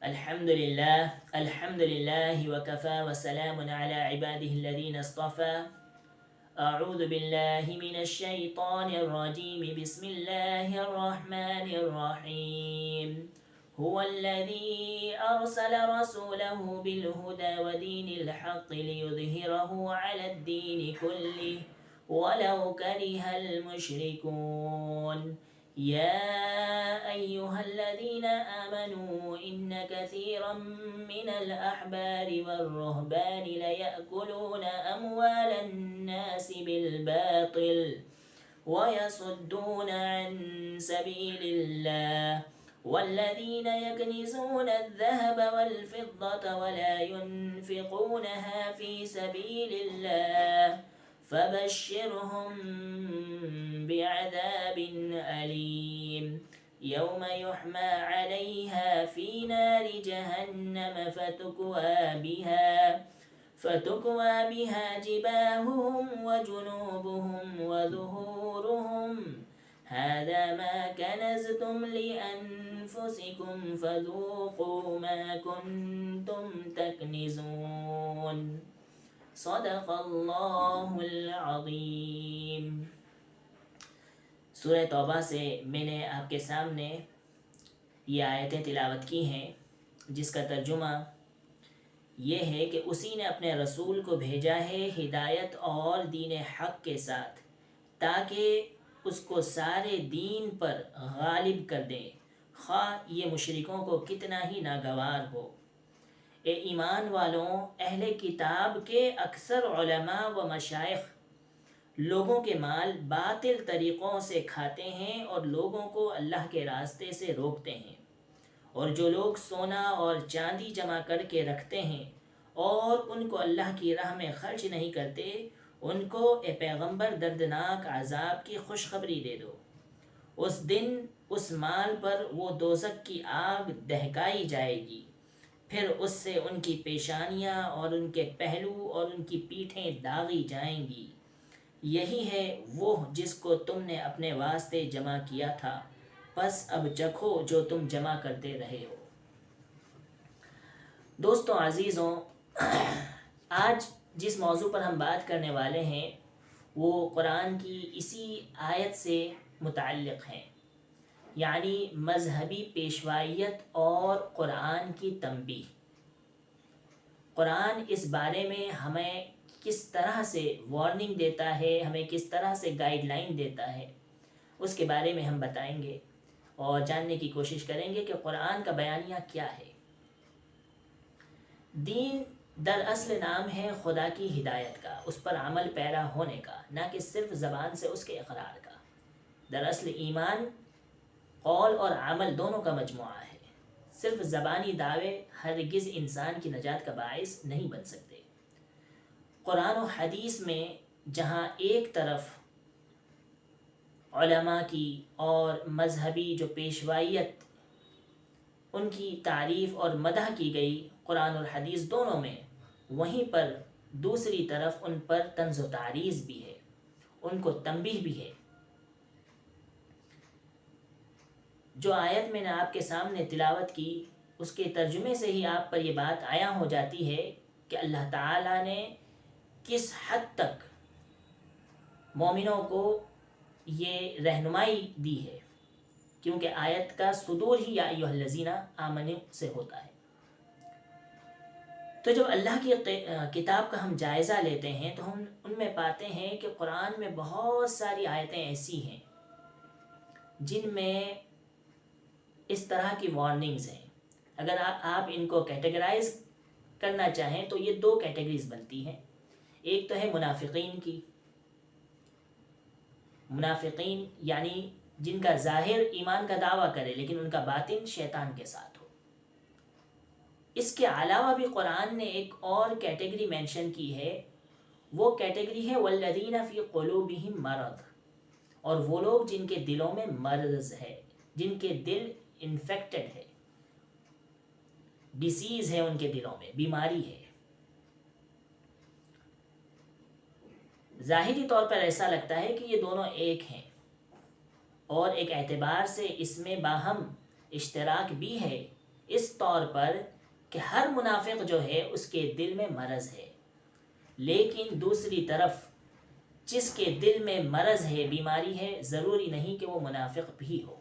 الحمد لله وكفى وسلام على عباده الذين اصطفى. أعوذ بالله من الشيطان الرجيم. بسم الله الرحمن الرحيم. هو الذي أرسل رسوله بالهدى ودين الحق ليظهره على الدين كله ولو كره المشركون. يا أيها الذين آمنوا إن كثيرا من الأحبار والرهبان ليأكلون أموال الناس بالباطل ويصدون عن سبيل الله والذين يكنزون الذهب والفضة ولا ينفقونها في سبيل الله فبشرهم بعذاب أليم يوم يحمى عليها في نار جهنم فتكوى بها جباههم وجنوبهم وظهورهم هذا ما كنزتم لأنفسكم فذوقوا ما كنتم تكنزون. صدق اللہ العظیم. سورہ توبہ سے میں نے آپ کے سامنے یہ آیتیں تلاوت کی ہیں جس کا ترجمہ یہ ہے کہ اسی نے اپنے رسول کو بھیجا ہے ہدایت اور دین حق کے ساتھ تاکہ اس کو سارے دین پر غالب کر دیں خواہ یہ مشرکوں کو کتنا ہی ناگوار ہو. اے ایمان والوں، اہل کتاب کے اکثر علماء و مشائخ لوگوں کے مال باطل طریقوں سے کھاتے ہیں اور لوگوں کو اللہ کے راستے سے روکتے ہیں، اور جو لوگ سونا اور چاندی جمع کر کے رکھتے ہیں اور ان کو اللہ کی راہ میں خرچ نہیں کرتے ان کو اے پیغمبر دردناک عذاب کی خوشخبری دے دو. اس دن اس مال پر وہ دوزخ کی آگ دہکائی جائے گی، پھر اس سے ان کی پیشانیاں اور ان کے پہلو اور ان کی پیٹھیں داغی جائیں گی. یہی ہے وہ جس کو تم نے اپنے واسطے جمع کیا تھا، پس اب چکھو جو تم جمع کرتے رہے ہو. دوستوں عزیزوں، آج جس موضوع پر ہم بات کرنے والے ہیں وہ قرآن کی اسی آیت سے متعلق ہیں، یعنی مذہبی پیشوائیت اور قرآن کی تنبیہ. قرآن اس بارے میں ہمیں کس طرح سے وارننگ دیتا ہے، ہمیں کس طرح سے گائیڈ لائن دیتا ہے، اس کے بارے میں ہم بتائیں گے اور جاننے کی کوشش کریں گے کہ قرآن کا بیانیہ کیا ہے. دین دراصل نام ہے خدا کی ہدایت کا، اس پر عمل پیرا ہونے کا، نہ کہ صرف زبان سے اس کے اقرار کا. دراصل ایمان قول اور عمل دونوں کا مجموعہ ہے. صرف زبانی دعوے ہرگز انسان کی نجات کا باعث نہیں بن سکتے. قرآن و حدیث میں جہاں ایک طرف علماء کی اور مذہبی جو پیشوائیت ان کی تعریف اور مدح کی گئی قرآن اور حدیث دونوں میں، وہیں پر دوسری طرف ان پر طنز و تعریض بھی ہے، ان کو تنبیہ بھی ہے. جو آیت میں نے آپ کے سامنے تلاوت کی اس کے ترجمے سے ہی آپ پر یہ بات عیاں ہو جاتی ہے کہ اللہ تعالیٰ نے کس حد تک مومنوں کو یہ رہنمائی دی ہے، کیونکہ آیت کا صدور ہی یا ایھا الذین آمنوا سے ہوتا ہے. تو جب اللہ کی کتاب کا ہم جائزہ لیتے ہیں تو ہم ان میں پاتے ہیں کہ قرآن میں بہت ساری آیتیں ایسی ہیں جن میں اس طرح کی وارننگز ہیں. اگر آپ ان کو کیٹیگرائز کرنا چاہیں تو یہ دو کیٹیگریز بنتی ہیں. ایک تو ہے منافقین کی، منافقین یعنی جن کا ظاہر ایمان کا دعویٰ کرے لیکن ان کا باطن شیطان کے ساتھ ہو. اس کے علاوہ بھی قرآن نے ایک اور کیٹیگری مینشن کی ہے، وہ کیٹیگری ہے والذین فی قلوبہم مرض، اور وہ لوگ جن کے دلوں میں مرض ہے، جن کے دل انفیکٹڈ ہے، ڈیسیز ہے، ان کے دلوں میں بیماری ہے. ظاہری طور پر ایسا لگتا ہے کہ یہ دونوں ایک ہیں، اور ایک اعتبار سے اس میں باہم اشتراک بھی ہے، اس طور پر کہ ہر منافق جو ہے اس کے دل میں مرض ہے، لیکن دوسری طرف جس کے دل میں مرض ہے، بیماری ہے، ضروری نہیں کہ وہ منافق بھی ہو۔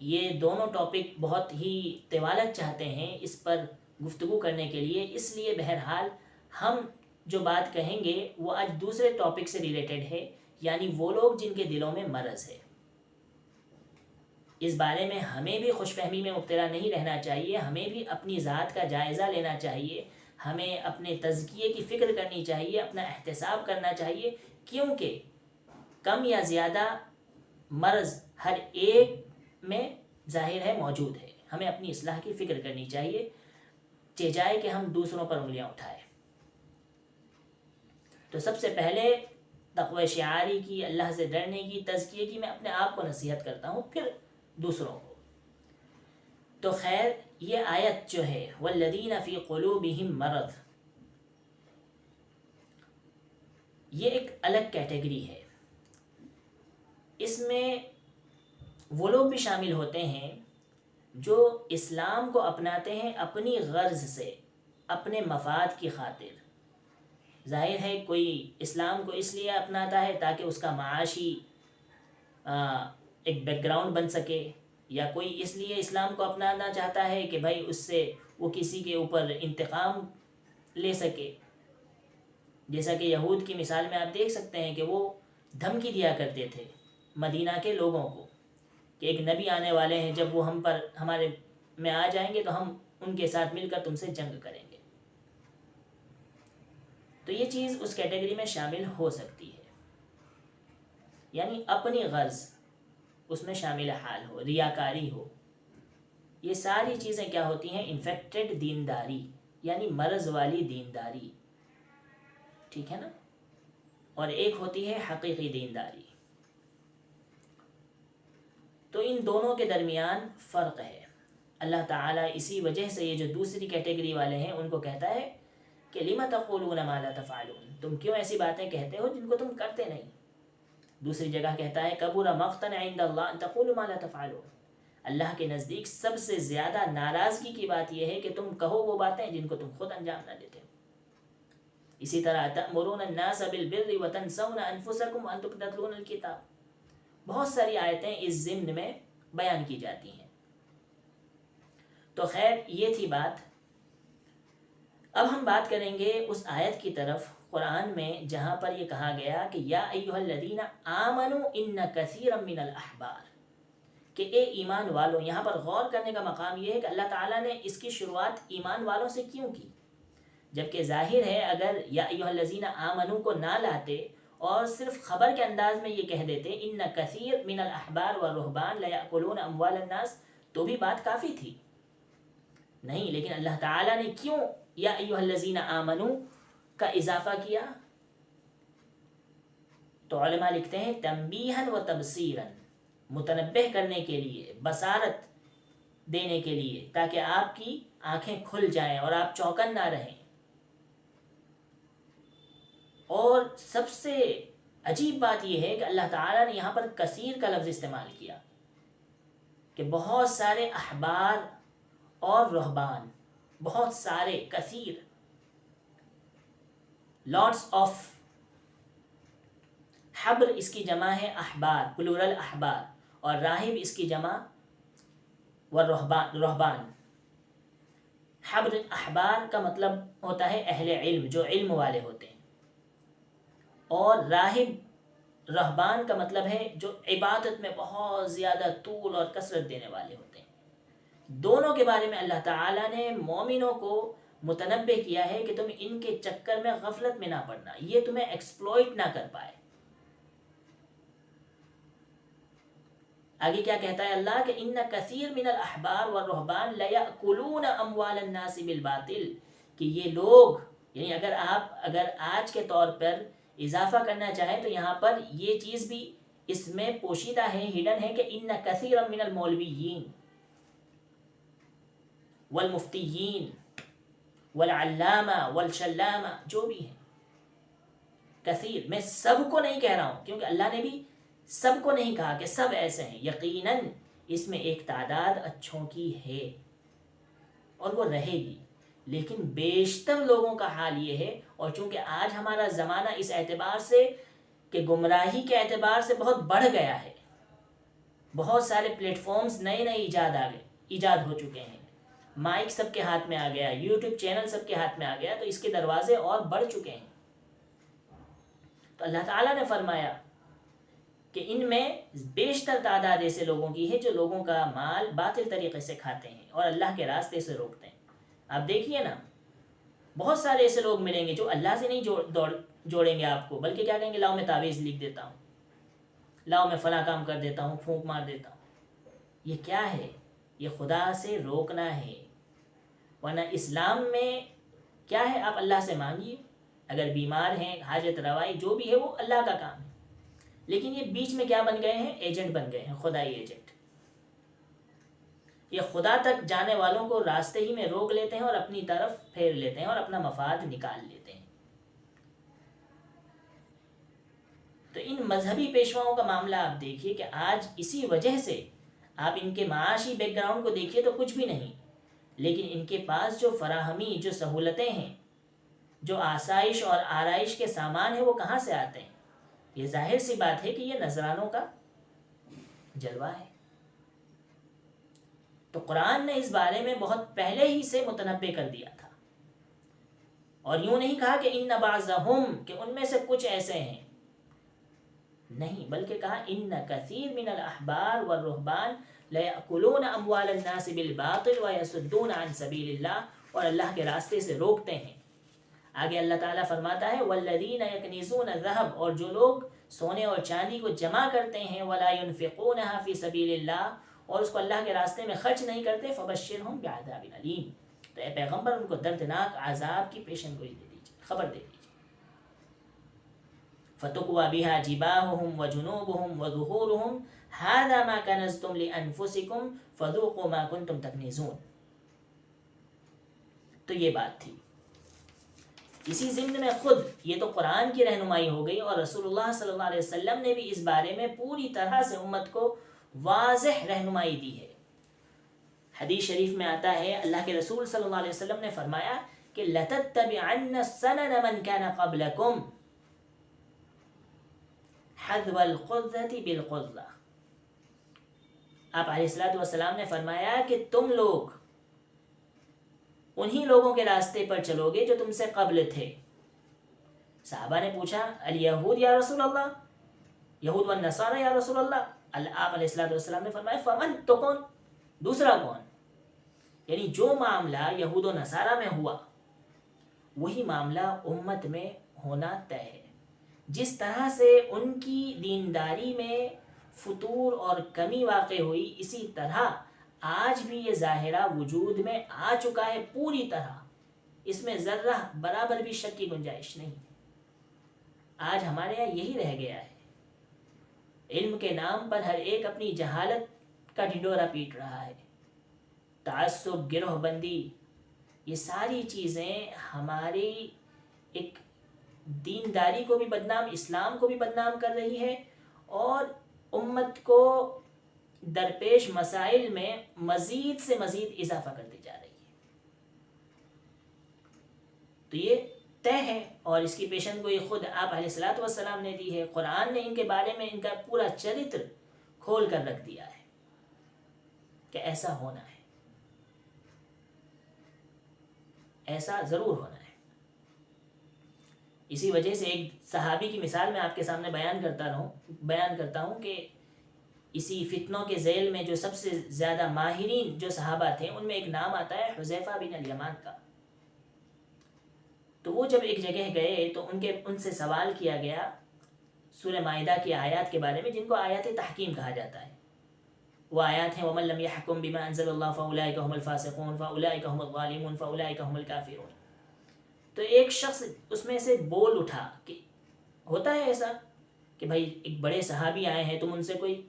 یہ دونوں ٹاپک بہت ہی طوالت چاہتے ہیں اس پر گفتگو کرنے کے لیے، اس لیے بہرحال ہم جو بات کہیں گے وہ آج دوسرے ٹاپک سے ریلیٹڈ ہے، یعنی وہ لوگ جن کے دلوں میں مرض ہے۔ اس بارے میں ہمیں بھی خوش فہمی میں مبتلا نہیں رہنا چاہیے، ہمیں بھی اپنی ذات کا جائزہ لینا چاہیے، ہمیں اپنے تزکیے کی فکر کرنی چاہیے، اپنا احتساب کرنا چاہیے، کیونکہ کم یا زیادہ مرض ہر ایک میں ظاہر ہے، موجود ہے۔ ہمیں اپنی اصلاح کی فکر کرنی چاہیے، چاہے کہ ہم دوسروں پر انگلیاں اٹھائیں۔ تو سب سے پہلے تقوی شعاری کی، اللہ سے ڈرنے کی، تزکیے کی میں اپنے آپ کو نصیحت کرتا ہوں، پھر دوسروں کو۔ تو خیر، یہ آیت جو ہے والذین فی قلوبہم مرض، یہ ایک الگ کیٹیگری ہے۔ اس میں وہ لوگ بھی شامل ہوتے ہیں جو اسلام کو اپناتے ہیں اپنی غرض سے، اپنے مفاد کی خاطر۔ ظاہر ہے کوئی اسلام کو اس لیے اپناتا ہے تاکہ اس کا معاشی ایک بیک گراؤنڈ بن سکے، یا کوئی اس لیے اسلام کو اپنانا چاہتا ہے کہ بھائی اس سے وہ کسی کے اوپر انتقام لے سکے۔ جیسا کہ یہود کی مثال میں آپ دیکھ سکتے ہیں کہ وہ دھمکی دیا کرتے تھے مدینہ کے لوگوں کو کہ ایک نبی آنے والے ہیں، جب وہ ہمارے میں آ جائیں گے تو ہم ان کے ساتھ مل کر تم سے جنگ کریں گے۔ تو یہ چیز اس کیٹیگری میں شامل ہو سکتی ہے، یعنی اپنی غرض اس میں شامل حال ہو، ریاکاری ہو۔ یہ ساری چیزیں کیا ہوتی ہیں؟ انفیکٹڈ دینداری، یعنی مرض والی دینداری، ٹھیک ہے نا؟ اور ایک ہوتی ہے حقیقی دینداری۔ تو ان دونوں کے درمیان فرق ہے۔ اللہ تعالیٰ اسی وجہ سے یہ جو دوسری کیٹیگری والے ہیں ان کو کہتا ہے کہ لِمَ تَقُولُونَ مَا لَا تَفْعَلُونَ، تم کیوں ایسی باتیں کہتے ہو جن کو تم کرتے نہیں۔ دوسری جگہ کہتا ہے كَبُرَ مَقْتًا عِنْدَ اللَّهِ أَن تَقُولُوا مَا لَا تَفْعَلُونَ، اللہ کے نزدیک سب سے زیادہ ناراضگی کی بات یہ ہے کہ تم کہو وہ باتیں جن کو تم خود انجام نہ دیتے۔ اسی طرح تَأْمُرُونَ النَّاسَ بِالْبِرِّ وَتَنْسَوْنَ أَنفُسَكُمْ وَأَنْتُمْ تَتْلُونَ الْكِتَابَ، بہت ساری آیتیں اس ضمن میں بیان کی جاتی ہیں۔ تو خیر، یہ تھی بات۔ اب ہم بات کریں گے اس آیت کی طرف قرآن میں جہاں پر یہ کہا گیا کہ یا ایھا الذین آمنوا ان کثیرا من الاحبار، کہ اے ایمان والو۔ یہاں پر غور کرنے کا مقام یہ ہے کہ اللہ تعالیٰ نے اس کی شروعات ایمان والوں سے کیوں کی، جبکہ ظاہر ہے اگر یا ایھا الذین آمنوا کو نہ لاتے اور صرف خبر کے انداز میں یہ کہہ دیتے ان کثیر من الاحبار والرہبان لیأکلون اموال الناس، تو بھی بات کافی تھی۔ نہیں، لیکن اللہ تعالیٰ نے کیوں یا ایھا الذین آمنوا کا اضافہ کیا؟ تو علماء لکھتے ہیں تنبیہا و تبصیرا، متنبہ کرنے کے لیے، بصارت دینے کے لیے، تاکہ آپ کی آنکھیں کھل جائیں اور آپ چوکن نہ رہیں۔ اور سب سے عجیب بات یہ ہے کہ اللہ تعالیٰ نے یہاں پر کثیر کا لفظ استعمال کیا، کہ بہت سارے احبار اور رہبان، بہت سارے، کثیر، لاٹس آف۔ حبر اس کی جمع ہے احبار، پلورل احبار، اور راہب اس کی جمع رہبان۔ حبر احبار کا مطلب ہوتا ہے اہل علم، جو علم والے ہوتے ہیں، اور راہب رہبان کا مطلب ہے جو عبادت میں بہت زیادہ طول اور کثرت دینے والے ہوتے ہیں۔ دونوں کے بارے میں اللہ تعالیٰ نے مومنوں کو متنبہ کیا ہے کہ تم ان کے چکر میں غفلت میں نہ پڑنا، یہ تمہیں ایکسپلوئٹ نہ کر پائے۔ آگے کیا کہتا ہے اللہ کہ ان کثیر من الاحبار والرہبان لیأکلون اموال الناس بالباطل، کہ یہ لوگ، یعنی اگر آج کے طور پر اضافہ کرنا چاہیں تو یہاں پر یہ چیز بھی اس میں پوشیدہ ہے، ہڈن ہے، کہ ان کثیر من المولویین والمفتیین والعلامہ والشلامہ، جو بھی ہیں کثیر، میں سب کو نہیں کہہ رہا ہوں کیونکہ اللہ نے بھی سب کو نہیں کہا کہ سب ایسے ہیں۔ یقیناً اس میں ایک تعداد اچھوں کی ہے اور وہ رہے گی، لیکن بیشتر لوگوں کا حال یہ ہے. اور چونکہ آج ہمارا زمانہ اس اعتبار سے کہ گمراہی کے اعتبار سے بہت بڑھ گیا ہے، بہت سارے پلیٹ فارمز نئے ایجاد ہو چکے ہیں، مائک سب کے ہاتھ میں آ گیا، یوٹیوب چینل سب کے ہاتھ میں آ گیا، تو اس کے دروازے اور بڑھ چکے ہیں. تو اللہ تعالیٰ نے فرمایا کہ ان میں بیشتر تعداد ایسے لوگوں کی ہے جو لوگوں کا مال باطل طریقے سے کھاتے ہیں اور اللہ کے راستے سے روکتے ہیں. آپ دیکھیے نا، بہت سارے ایسے لوگ ملیں گے جو اللہ سے نہیں جوڑیں گے آپ کو، بلکہ کیا کہیں گے، لاؤ میں تعویذ لکھ دیتا ہوں، لاؤ میں فلاں کام کر دیتا ہوں، پھونک مار دیتا ہوں. یہ کیا ہے؟ یہ خدا سے روکنا ہے. ورنہ اسلام میں کیا ہے، آپ اللہ سے مانگیے، اگر بیمار ہیں، حاجت روائی جو بھی ہے وہ اللہ کا کام ہے. لیکن یہ بیچ میں کیا بن گئے ہیں؟ ایجنٹ بن گئے ہیں، خدائی ایجنٹ. یہ خدا تک جانے والوں کو راستے ہی میں روک لیتے ہیں اور اپنی طرف پھیر لیتے ہیں اور اپنا مفاد نکال لیتے ہیں. تو ان مذہبی پیشواؤں کا معاملہ آپ دیکھیے کہ آج اسی وجہ سے آپ ان کے معاشی بیک گراؤنڈ کو دیکھیے تو کچھ بھی نہیں، لیکن ان کے پاس جو فراہمی، جو سہولتیں ہیں، جو آسائش اور آرائش کے سامان ہیں، وہ کہاں سے آتے ہیں؟ یہ ظاہر سی بات ہے کہ یہ نذرانوں کا جلوہ ہے. تو قرآن نے اس بارے میں بہت پہلے ہی سے متنبع کر دیا تھا، اور یوں نہیں کہا کہ ان بعضهم، کہ ان میں سے کچھ ایسے ہیں، نہیں، بلکہ کہا ان کثیر من الاحبار والرہبان لیأکلون اموال الناس بالباطل ویصدون عن سبیل اللہ، اور اللہ کے راستے سے روکتے ہیں. آگے اللہ تعالیٰ فرماتا ہے والذین یکنزون الذہب، اور جو لوگ سونے اور چاندی کو جمع کرتے ہیں، ولا ينفقونها فی سبیل اللہ، اور اس کو اللہ کے راستے میں خرچ نہیں کرتے، فبشرہم بعذاب علیم، تو اے پیغمبر ان کو دردناک عذاب کی پیشن گوئی دے دیجیے، خبر دے دیجیے. فتقوى بها جباههم وجنوبهم وظهورهم هذا ما كنزتم لأنفسكم فذوقوا ما كنتم تكنزون. تو یہ بات تھی. اسی ضمن میں خود یہ تو قرآن کی رہنمائی ہو گئی، اور رسول اللہ صلی اللہ علیہ وسلم نے بھی اس بارے میں پوری طرح سے امت کو واضح رہنمائی دی ہے. حدیث شریف میں آتا ہے، اللہ کے رسول صلی اللہ علیہ وسلم نے فرمایا کہ لَتَتَّبِعَنَّ السَّنَنَ مَنْ كَانَ قَبْلَكُمْ حذو القذة بالقذة. آپ علیہ الصلوۃ والسلام نے فرمایا کہ تم لوگ انہی لوگوں کے راستے پر چلو گے جو تم سے قبل تھے. صحابہ نے پوچھا الیہود یا رسول اللہ، یہود والنصارى یا رسول اللہ. آپ علیہ الصلوۃ والسلام نے فرمایا فمن، تو کون، دوسرا کون؟ یعنی جو معاملہ یہود و نصارہ میں ہوا وہی معاملہ امت میں ہونا طے ہے. جس طرح سے ان کی دینداری میں فتور اور کمی واقع ہوئی، اسی طرح آج بھی یہ ظاہرہ وجود میں آ چکا ہے پوری طرح. اس میں ذرہ برابر بھی شک کی گنجائش نہیں. آج ہمارے یہاں یہی رہ گیا ہے، علم کے نام پر ہر ایک اپنی جہالت کا ڈھنڈورا پیٹ رہا ہے. تعصب، گروہ بندی، یہ ساری چیزیں ہماری ایک دینداری کو بھی بدنام، اسلام کو بھی بدنام کر رہی ہے، اور امت کو درپیش مسائل میں مزید سے مزید اضافہ کرتی جا رہی ہے. تو یہ طے ہے، اور اس کی پیشن گوئی خود آپ علیہ الصلوۃ والسلام نے دی ہے. قرآن نے ان کے بارے میں ان کا پورا چرتر کھول کر رکھ دیا ہے کہ ایسا ہونا ہے، ایسا ضرور ہونا ہے. اسی وجہ سے ایک صحابی کی مثال میں آپ کے سامنے بیان کرتا ہوں کہ اسی فتنوں کے ذیل میں جو سب سے زیادہ ماہرین جو صحابہ تھے، ان میں ایک نام آتا ہے حذیفہ بن الیمان کا. تو وہ جب ایک جگہ گئے تو ان سے سوال کیا گیا سورہ مائدہ کی آیات کے بارے میں، جن کو آیات تحکیم کہا جاتا ہے. وہ آیات ہیں وَمَن لَّمْ يَحْكُم بِمَا أَنزَلَ اللَّهُ فَأُولَٰئِكَ هُمُ الْفَاسِقُونَ فَأُولَٰئِكَ هُمُ الظَّالِمُونَ فَأُولَٰئِكَ هُمُ الْكَافِرُونَ. تو ایک شخص اس میں سے بول اٹھا کہ ہوتا ہے ایسا کہ بھائی ایک بڑے صحابی آئے ہیں، تم ان سے کوئی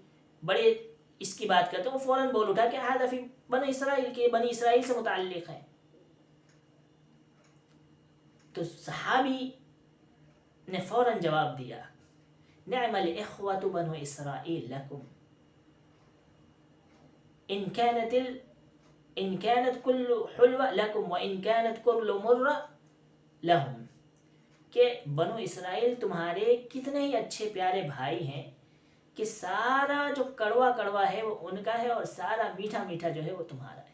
بڑے اس کی بات کرتے ہو. وہ فوراً بول اٹھا کہ هذا فی بنی اسرائیل، کے بنی اسرائیل سے متعلق ہے. تو صحابی نے فوراً جواب دیا نعم الاخوة بنو اسرائیل لکم. ان كانت كل حلوة لكم وإن كانت كل مرة لهم، کہ بنو اسرائیل تمہارے کتنے ہی اچھے پیارے بھائی ہیں کہ سارا جو کڑوا کڑوا ہے وہ ان کا ہے اور سارا میٹھا میٹھا جو ہے وہ تمہارا ہے۔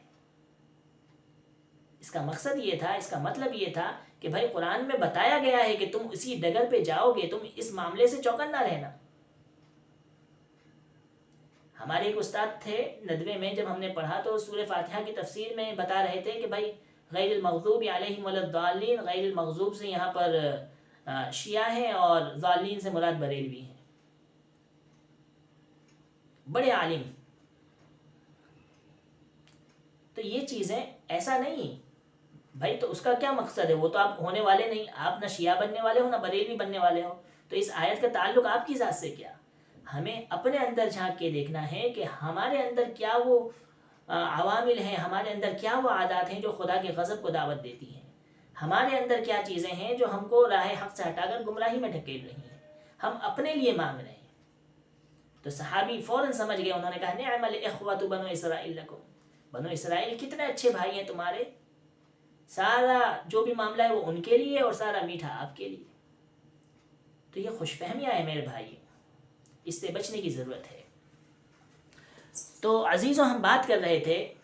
اس کا مقصد یہ تھا، اس کا مطلب یہ تھا کہ بھائی قرآن میں بتایا گیا ہے کہ تم اسی ڈگر پہ جاؤ گے، تم اس معاملے سے چوکنا رہنا۔ ہمارے ایک استاد تھے ندوے میں، جب ہم نے پڑھا تو سورہ فاتحہ کی تفسیر میں بتا رہے تھے کہ بھائی غیر المغضوب علیہم ولا الضالین، غیر المغضوب سے یہاں پر شیعہ ہیں اور ضالین سے مراد بریلوی ہیں۔ بڑے عالم۔ تو یہ چیزیں ایسا نہیں بھائی، تو اس کا کیا مقصد ہے؟ وہ تو آپ ہونے والے نہیں، آپ نہ شیعہ بننے والے ہو نہ بریلوی بننے والے ہو، تو اس آیت کا تعلق آپ کی ذات سے کیا؟ ہمیں اپنے اندر جھانک کے دیکھنا ہے کہ ہمارے اندر کیا وہ عوامل ہیں، ہمارے اندر کیا وہ عادات ہیں جو خدا کے غضب کو دعوت دیتی ہیں، ہمارے اندر کیا چیزیں ہیں جو ہم کو راہ حق سے ہٹا کر گمراہی میں ڈھکیل رہی ہیں، ہم اپنے لیے مانگ رہے ہیں۔ تو صحابی فوراً سمجھ گئے، انہوں نے کہا نعم الاخوۃ بنو اسرائیل لکم، بنو اسرائیل کتنے اچھے بھائی ہیں تمہارے، سارا جو بھی معاملہ ہے وہ ان کے لیے اور سارا میٹھا آپ کے لیے۔ تو یہ خوش فہمیاں ہے میرے بھائی، اس سے بچنے کی ضرورت ہے۔ تو عزیزوں، ہم بات کر رہے تھے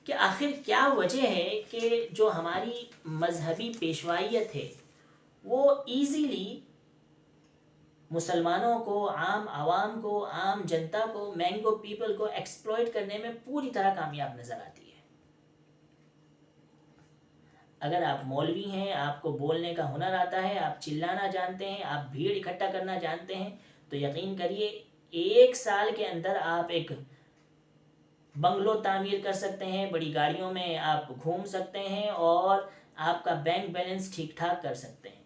کہ آخر کیا وجہ ہے کہ جو ہماری مذہبی پیشوائیت ہے وہ ایزیلی مسلمانوں کو، عام عوام کو، عام جنتا کو، مینگو پیپل کو ایکسپلوئٹ کرنے میں پوری طرح کامیاب نظر آتی ہے۔ اگر آپ مولوی ہیں، آپ کو بولنے کا ہنر آتا ہے، آپ چلانا جانتے ہیں، آپ بھیڑ اکٹھا کرنا جانتے ہیں، تو یقین کریے 1 سال کے اندر آپ ایک بنگلو تعمیر کر سکتے ہیں، بڑی گاڑیوں میں آپ گھوم سکتے ہیں اور آپ کا بینک بیلنس ٹھیک ٹھاک کر سکتے ہیں۔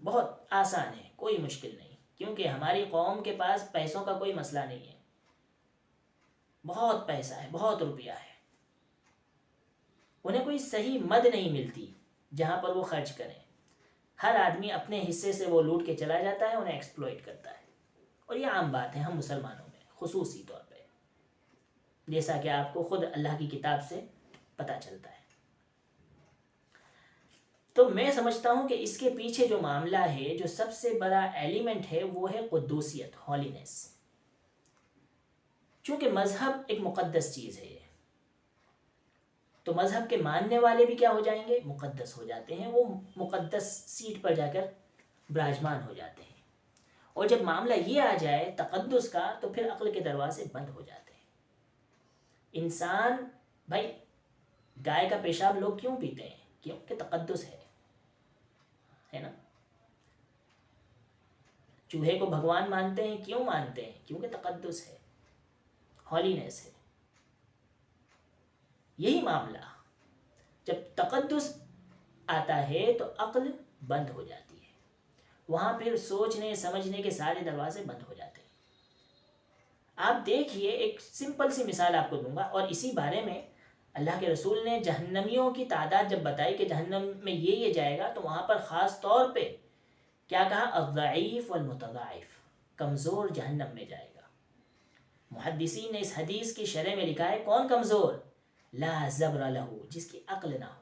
بہت آسان ہے، کوئی مشکل نہیں، کیونکہ ہماری قوم کے پاس پیسوں کا کوئی مسئلہ نہیں ہے، بہت پیسہ ہے، بہت روپیہ ہے، انہیں کوئی صحیح مد نہیں ملتی جہاں پر وہ خرچ کریں، ہر آدمی اپنے حصے سے وہ لوٹ کے چلا جاتا ہے، انہیں ایکسپلوئٹ کرتا ہے، اور یہ عام بات ہے ہم مسلمانوں میں خصوصی طور پہ، جیسا کہ آپ کو خود اللہ کی کتاب سے پتہ چلتا ہے۔ تو میں سمجھتا ہوں کہ اس کے پیچھے جو معاملہ ہے، جو سب سے بڑا ایلیمنٹ ہے، وہ ہے قدوسیت، ہولینس۔ چونکہ مذہب ایک مقدس چیز ہے، تو مذہب کے ماننے والے بھی کیا ہو جائیں گے؟ مقدس ہو جاتے ہیں، وہ مقدس سیٹ پر جا کر براجمان ہو جاتے ہیں۔ اور جب معاملہ یہ آ جائے تقدس کا، تو پھر عقل کے دروازے بند ہو جاتے ہیں۔ انسان، بھائی گائے کا پیشاب لوگ کیوں پیتے ہیں؟ کیونکہ تقدس ہے نا۔ چوہے کو بھگوان مانتے ہیں، کیوں مانتے ہیں؟ کیونکہ تقدس ہے، ہولینس ہے۔ یہی معاملہ، جب تقدس آتا ہے تو عقل بند ہو جاتی ہے، وہاں پھر سوچنے سمجھنے کے سارے دروازے بند ہو جاتے ہیں۔ آپ دیکھیے، ایک سمپل سی مثال آپ کو دوں گا، اور اسی بارے میں اللہ کے رسول نے جہنمیوں کی تعداد جب بتائی کہ جہنم میں یہ جائے گا، تو وہاں پر خاص طور پہ کیا کہا؟ الضعیف والمتضاعف، کمزور جہنم میں جائے گا۔ محدثین نے اس حدیث کی شرح میں لکھا ہے، کون کمزور؟ لا زبر لہو، جس کی عقل نہ ہو۔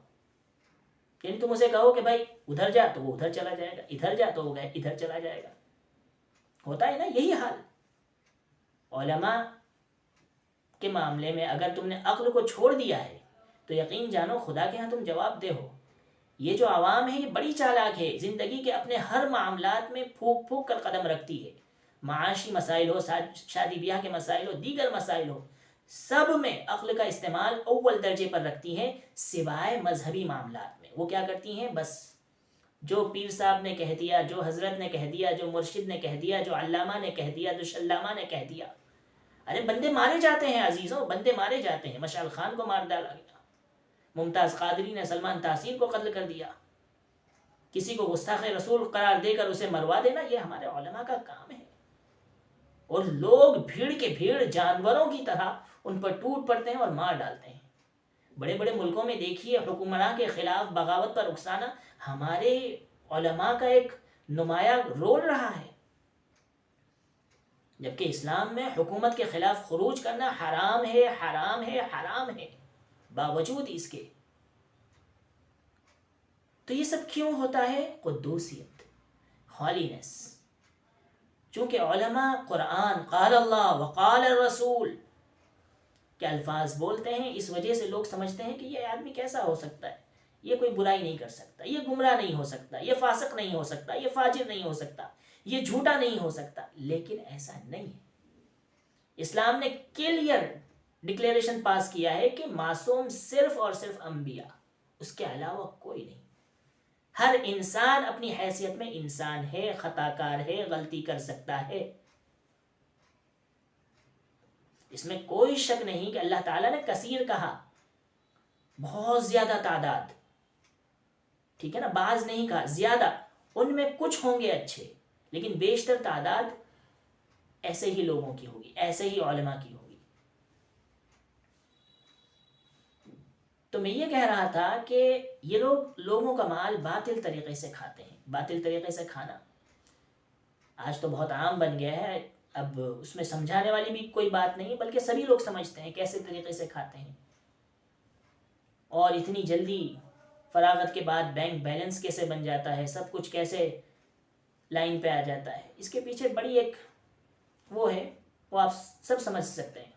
یعنی تم اسے کہو کہ بھائی ادھر جا تو وہ ادھر چلا جائے گا، ادھر جا تو وہ ادھر چلا جائے گا۔ ہوتا ہے نا یہی حال علماء کے معاملے میں۔ اگر تم نے عقل کو چھوڑ دیا ہے تو یقین جانو خدا کے ہاں تم جواب دہ ہو۔ یہ جو عوام ہے یہ بڑی چالاک ہے، زندگی کے اپنے ہر معاملات میں پھونک پھونک کر قدم رکھتی ہے، معاشی مسائل ہو، شادی بیاہ کے مسائل ہو، دیگر مسائل ہو، سب میں عقل کا استعمال اول درجے پر رکھتی ہیں، سوائے مذہبی معاملات میں۔ وہ کیا کرتی ہیں؟ بس جو پیر صاحب نے کہہ دیا، جو حضرت نے کہہ دیا، جو مرشد نے کہہ دیا، جو علامہ نے کہہ دیا، جو شلامہ نے کہہ دیا۔ ارے بندے مارے جاتے ہیں عزیزوں، بندے مارے جاتے ہیں۔ مشعل خان کو مار ڈالا گیا، ممتاز قادری نے سلمان تاثیر کو قتل کر دیا، کسی کو گستاخ رسول قرار دے کر اسے مروا دینا، یہ ہمارے علماء کا کام ہے۔ اور لوگ بھیڑ کے بھیڑ جانوروں کی طرح ان پر ٹوٹ پڑتے ہیں اور مار ڈالتے ہیں۔ بڑے بڑے ملکوں میں دیکھیے حکمراں کے خلاف بغاوت پر اکسانا ہمارے علماء کا ایک نمایاں رول رہا ہے۔ جبکہ اسلام میں حکومت کے خلاف خروج کرنا حرام ہے، حرام ہے، حرام ہے، باوجود اس کے۔ تو یہ سب کیوں ہوتا ہے؟ قدوسیت، ہالینس۔ چونکہ علماء قرآن قال اللہ وقال الرسول کے الفاظ بولتے ہیں، اس وجہ سے لوگ سمجھتے ہیں کہ یہ آدمی کیسا ہو سکتا ہے، یہ کوئی برائی نہیں کر سکتا، یہ گمراہ نہیں ہو سکتا، یہ فاسق نہیں ہو سکتا، یہ فاجر نہیں ہو سکتا، یہ جھوٹا نہیں ہو سکتا۔ لیکن ایسا نہیں ہے۔ اسلام نے کلیئر ڈکلیریشن پاس کیا ہے کہ معصوم صرف اور صرف انبیاء، اس کے علاوہ کوئی نہیں۔ ہر انسان اپنی حیثیت میں انسان ہے، خطا کار ہے، غلطی کر سکتا ہے۔ اس میں کوئی شک نہیں کہ اللہ تعالیٰ نے کثیر کہا، بہت زیادہ تعداد، ٹھیک ہے نا، بعض نہیں کہا، زیادہ۔ ان میں کچھ ہوں گے اچھے، لیکن بیشتر تعداد ایسے ہی لوگوں کی ہوگی، ایسے ہی علماء کی ہوگی۔ تو میں یہ کہہ رہا تھا کہ یہ لوگ لوگوں کا مال باطل طریقے سے کھاتے ہیں۔ باطل طریقے سے کھانا آج تو بہت عام بن گیا ہے، اب اس میں سمجھانے والی بھی کوئی بات نہیں، بلکہ سبھی لوگ سمجھتے ہیں کیسے طریقے سے کھاتے ہیں، اور اتنی جلدی فراغت کے بعد بینک بیلنس کیسے بن جاتا ہے، سب کچھ کیسے لائن پہ آ جاتا ہے۔ اس کے پیچھے بڑی ایک وہ ہے، وہ آپ سب سمجھ سکتے ہیں۔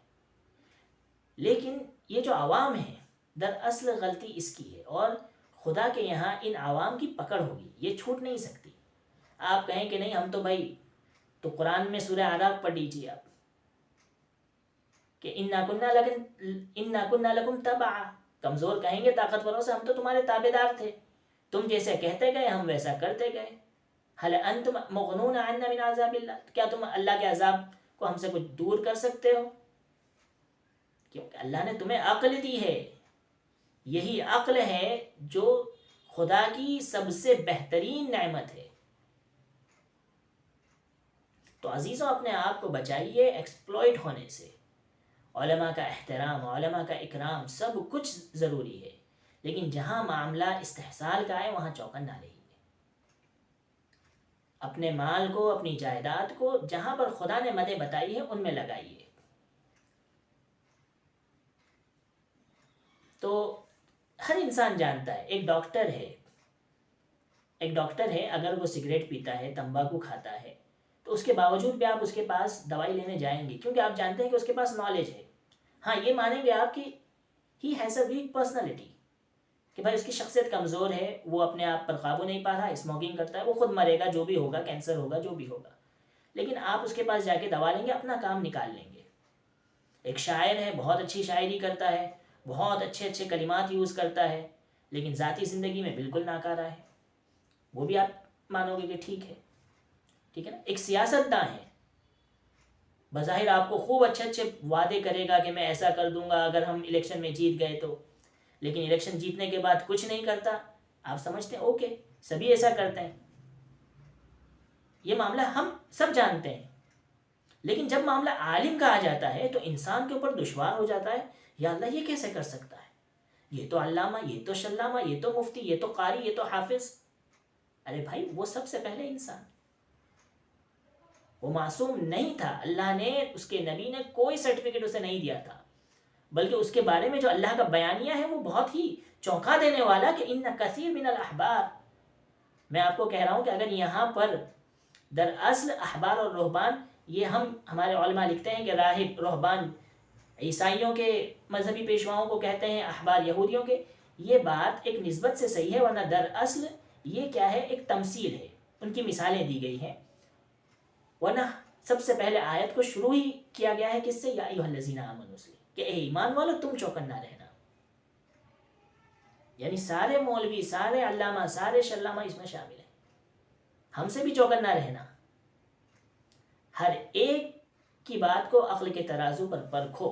لیکن یہ جو عوام ہے، دراصل غلطی اس کی ہے، اور خدا کے یہاں ان عوام کی پکڑ ہوگی، یہ چھوٹ نہیں سکتی۔ آپ کہیں کہ نہیں ہم تو بھائی، تو قرآن میں سورہ اعراف پڑھ لیجیے آپ کہ اِنَّا كُنَّا لَكُمْ تَبَعًا، کمزور کہیں گے طاقتوروں سے ہم تو تمہارے تابع دار تھے، تم جیسے کہتے گئے ہم ویسا کرتے گئے۔ هَلْ أَنْتُمْ مُغْنُونَ عَنَّا مِنْ عَذَابِ اللَّهِ، کیا تم اللہ کے عذاب کو ہم سے کچھ دور کر سکتے ہو؟ کیونکہ اللہ نے تمہیں عقل دی ہے، یہی عقل ہے جو خدا کی سب سے بہترین نعمت ہے۔ تو عزیزوں اپنے آپ کو بچائیے ایکسپلوئٹ ہونے سے۔ علماء کا احترام، علماء کا اکرام، سب کچھ ضروری ہے، لیکن جہاں معاملہ استحصال کا ہے وہاں چوکن نہ رہیے۔ اپنے مال کو، اپنی جائیداد کو جہاں پر خدا نے مدد بتائی ہے ان میں لگائیے۔ تو ہر انسان جانتا ہے، ایک ڈاکٹر ہے اگر وہ سگریٹ پیتا ہے، تمباکو کھاتا ہے، تو اس کے باوجود بھی آپ اس کے پاس دوائی لینے جائیں گے، کیونکہ آپ جانتے ہیں کہ اس کے پاس نالج ہے۔ ہاں یہ مانیں گے آپ کہ he has a weak personality, کہ بھائی اس کی شخصیت کمزور ہے، وہ اپنے آپ پر قابو نہیں پا رہا، اسموکنگ کرتا ہے، وہ خود مرے گا، جو بھی ہوگا، کینسر ہوگا، جو بھی ہوگا، لیکن آپ اس کے پاس جا کے دوا لیں گے، اپنا کام نکال لیں گے۔ ایک شاعر ہے، بہت اچھی شاعری کرتا ہے، بہت اچھے اچھے کلمات یوز کرتا ہے، لیکن ذاتی زندگی میں بالکل ناکارہ ہے، وہ بھی آپ مانو گے کہ ٹھیک ہے نا۔ ایک سیاست داں ہے، بظاہر آپ کو خوب اچھے اچھے وعدے کرے گا کہ میں ایسا کر دوں گا اگر ہم الیکشن میں جیت گئے تو، لیکن الیکشن جیتنے کے بعد کچھ نہیں کرتا۔ آپ سمجھتے ہیں اوکے سبھی ایسا کرتے ہیں، یہ معاملہ ہم سب جانتے ہیں، لیکن جب معاملہ عالم کا آ جاتا ہے تو انسان کے اوپر دشوار ہو جاتا ہے، یا اللہ یہ کیسے کر سکتا ہے، یہ تو علامہ، یہ تو شلامہ، یہ تو مفتی، یہ تو قاری، یہ تو حافظ۔ ارے بھائی وہ سب سے پہلے انسان، وہ معصوم نہیں تھا، اللہ نے، اس کے نبی نے کوئی سرٹیفکیٹ اسے نہیں دیا تھا، بلکہ اس کے بارے میں جو اللہ کا بیانیہ ہے وہ بہت ہی چونکا دینے والا کہ ان کثیر من الاحبار۔ میں آپ کو کہہ رہا ہوں کہ اگر یہاں پر دراصل احبار اور رہبان، یہ ہمارے علماء لکھتے ہیں کہ راہب رہبان عیسائیوں کے مذہبی پیشواؤں کو کہتے ہیں، احبار یہودیوں کے، یہ بات ایک نسبت سے صحیح ہے، ورنہ دراصل یہ کیا ہے، ایک تمثیل ہے، ان کی مثالیں دی گئی ہیں، ورنہ سب سے پہلے آیت کو شروع ہی کیا گیا ہے کس سے، یا ایھا الذین آمنوا سے، کہ اے ایمان والو تم چوکن نہ رہنا۔ یعنی سارے مولوی، سارے علامہ، سارے شلامہ اس میں شامل ہیں، ہم سے بھی چوکن نہ رہنا۔ ہر ایک کی بات کو عقل کے ترازو پر پرکھو،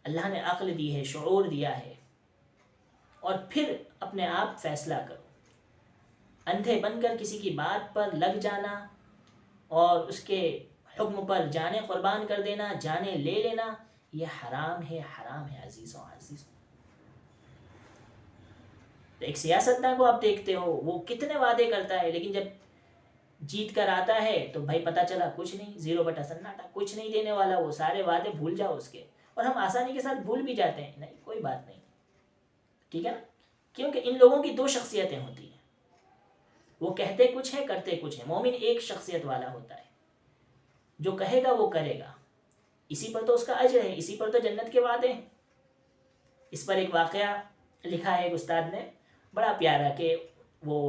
اللہ نے عقل دی ہے، شعور دیا ہے، اور پھر اپنے آپ فیصلہ کرو۔ اندھے بن کر کسی کی بات پر لگ جانا اور اس کے حکم پر جانیں قربان کر دینا، جانیں لے لینا، یہ حرام ہے، حرام ہے عزیزوں۔ ایک سیاستداں کو آپ دیکھتے ہو وہ کتنے وعدے کرتا ہے، لیکن جب جیت کر آتا ہے تو بھائی پتہ چلا کچھ نہیں، 0/سناٹا، کچھ نہیں دینے والا، وہ سارے وعدے بھول جاؤ اس کے. اور ہم آسانی کے ساتھ بھول بھی جاتے ہیں، نہیں کوئی بات نہیں، ٹھیک ہے نا. کیونکہ ان لوگوں کی دو شخصیتیں ہوتی ہیں، وہ کہتے کچھ ہے کرتے کچھ ہے. مومن ایک شخصیت والا ہوتا ہے، جو کہے گا وہ کرے گا، اسی پر تو اس کا اجر ہے، اسی پر تو جنت کے وعدے ہیں. اس پر ایک واقعہ لکھا ہے ایک استاد نے بڑا پیارا، کہ وہ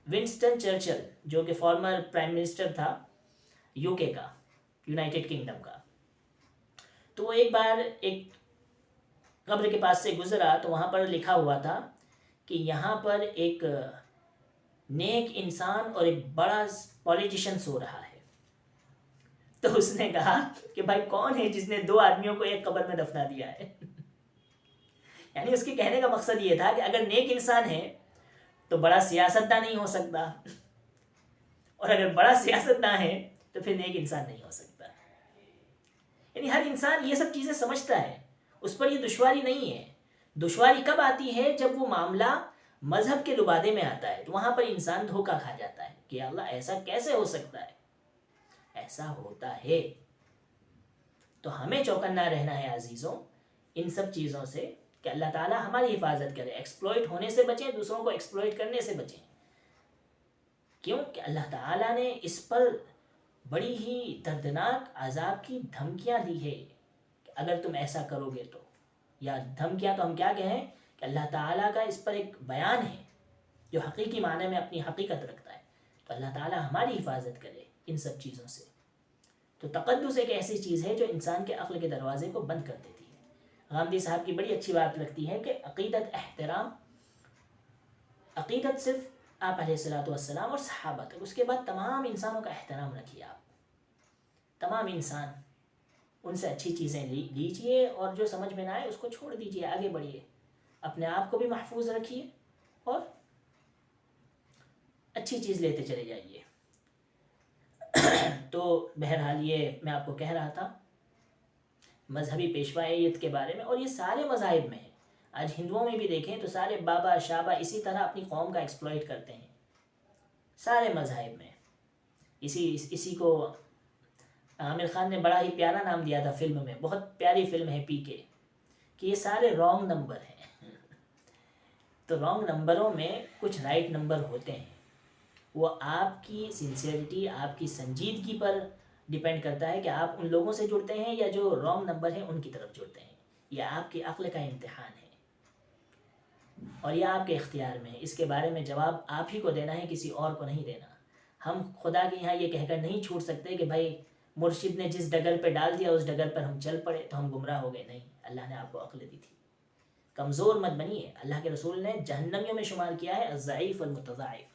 ونسٹن چرچل جو کہ فارمر پرائم منسٹر تھا یو کے کا، یونائٹڈ کنگڈم کا، تو وہ ایک بار ایک قبر کے پاس سے گزرا تو وہاں پر لکھا ہوا تھا کہ یہاں پر ایک نیک انسان اور ایک بڑا پولیٹیشین سو رہا ہے. تو اس نے کہا کہ بھائی کون ہے جس نے 2 آدمیوں کو ایک قبر میں دفنا دیا ہے. یعنی اس کے کہنے کا مقصد یہ تھا کہ اگر نیک انسان ہے تو بڑا سیاستداں نہیں ہو سکتا، اور اگر بڑا سیاستداں ہے تو پھر نیک انسان نہیں ہو سکتا. یعنی ہر انسان یہ سب چیزیں سمجھتا ہے، اس پر یہ دشواری نہیں ہے. دشواری کب آتی ہے؟ جب وہ معاملہ مذہب کے لبادے میں آتا ہے، تو وہاں پر انسان دھوکہ کھا جاتا ہے کہ اللہ ایسا کیسے ہو سکتا ہے. ایسا ہوتا ہے. تو ہمیں چوکنا رہنا ہے عزیزوں ان سب چیزوں سے، کہ اللہ تعالیٰ ہماری حفاظت کرے، ایکسپلوئٹ ہونے سے بچیں، دوسروں کو ایکسپلوئٹ کرنے سے بچیں. کیوں کہ اللہ تعالیٰ نے اس پر بڑی ہی دردناک عذاب کی دھمکیاں دی ہے کہ اگر تم ایسا کرو گے تو. یا دھمکیاں تو ہم کیا کہیں کہ اللہ تعالیٰ کا اس پر ایک بیان ہے جو حقیقی معنی میں اپنی حقیقت رکھتا ہے. تو اللہ تعالیٰ ہماری حفاظت کرے ان سب چیزوں سے. تو تقدس ایک ایسی چیز ہے جو انسان کے عقل کے دروازے کو بند کر دیتی ہے. غامدی صاحب کی بڑی اچھی بات لگتی ہے کہ عقیدت احترام، عقیدت صرف آپ علیہ الصلوۃ والسلام اور صحابہ تک، اس کے بعد تمام انسانوں کا احترام رکھیے. آپ تمام انسان ان سے اچھی چیزیں لیجیے، اور جو سمجھ میں نہ آئے اس کو چھوڑ دیجیے، آگے بڑھیے. اپنے آپ کو بھی محفوظ رکھیے اور اچھی چیز لیتے چلے جائیے. تو بہرحال یہ میں آپ کو کہہ رہا تھا مذہبی پیشوائیت کے بارے میں، اور یہ سارے مذاہب میں ہے. آج ہندوؤں میں بھی دیکھیں تو سارے بابا شابا اسی طرح اپنی قوم کا ایکسپلوئٹ کرتے ہیں. سارے مذاہب میں اسی کو عامر خان نے بڑا ہی پیارا نام دیا تھا فلم میں، بہت پیاری فلم ہے پی کے، کہ یہ سارے رانگ نمبر ہیں. تو رانگ نمبروں میں کچھ رائٹ نمبر ہوتے ہیں. وہ آپ کی سنسیئرٹی، آپ کی سنجیدگی پر ڈیپینڈ کرتا ہے کہ آپ ان لوگوں سے جڑتے ہیں یا جو رانگ نمبر ہیں ان کی طرف جڑتے ہیں. یہ آپ کی عقل کا امتحان ہے اور یہ آپ کے اختیار میں ہے. اس کے بارے میں جواب آپ ہی کو دینا ہے، کسی اور کو نہیں دینا. ہم خدا کے یہاں یہ کہہ کر نہیں چھوٹ سکتے کہ بھائی مرشد نے جس ڈگر پہ ڈال دیا اس ڈگر پر ہم چل پڑے تو ہم گمراہ ہو گئے. نہیں، اللہ نے آپ کو عقل دی تھی. کمزور مت بنیے. اللہ کے رسول نے جہنمیوں میں شمار کیا ہے الضعیف المتضاعف.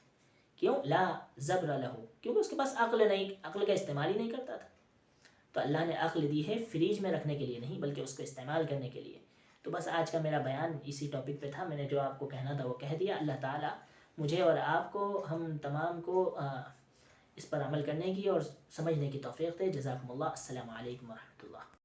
کیوں؟ لا زبر لہو، کیونکہ اس کے پاس عقل نہیں، عقل کا استعمال ہی نہیں کرتا تھا. تو اللہ نے عقل دی ہے فریج میں رکھنے کے لیے نہیں، بلکہ اس کو استعمال کرنے کے لیے. تو بس آج کا میرا بیان اسی ٹاپک پہ تھا. میں نے جو آپ کو کہنا تھا وہ کہہ دیا. اللہ تعالیٰ مجھے اور آپ کو، ہم تمام کو اس پر عمل کرنے کی اور سمجھنے کی توفیق دے. جزاکم اللہ. السلام علیکم ورحمۃ اللہ.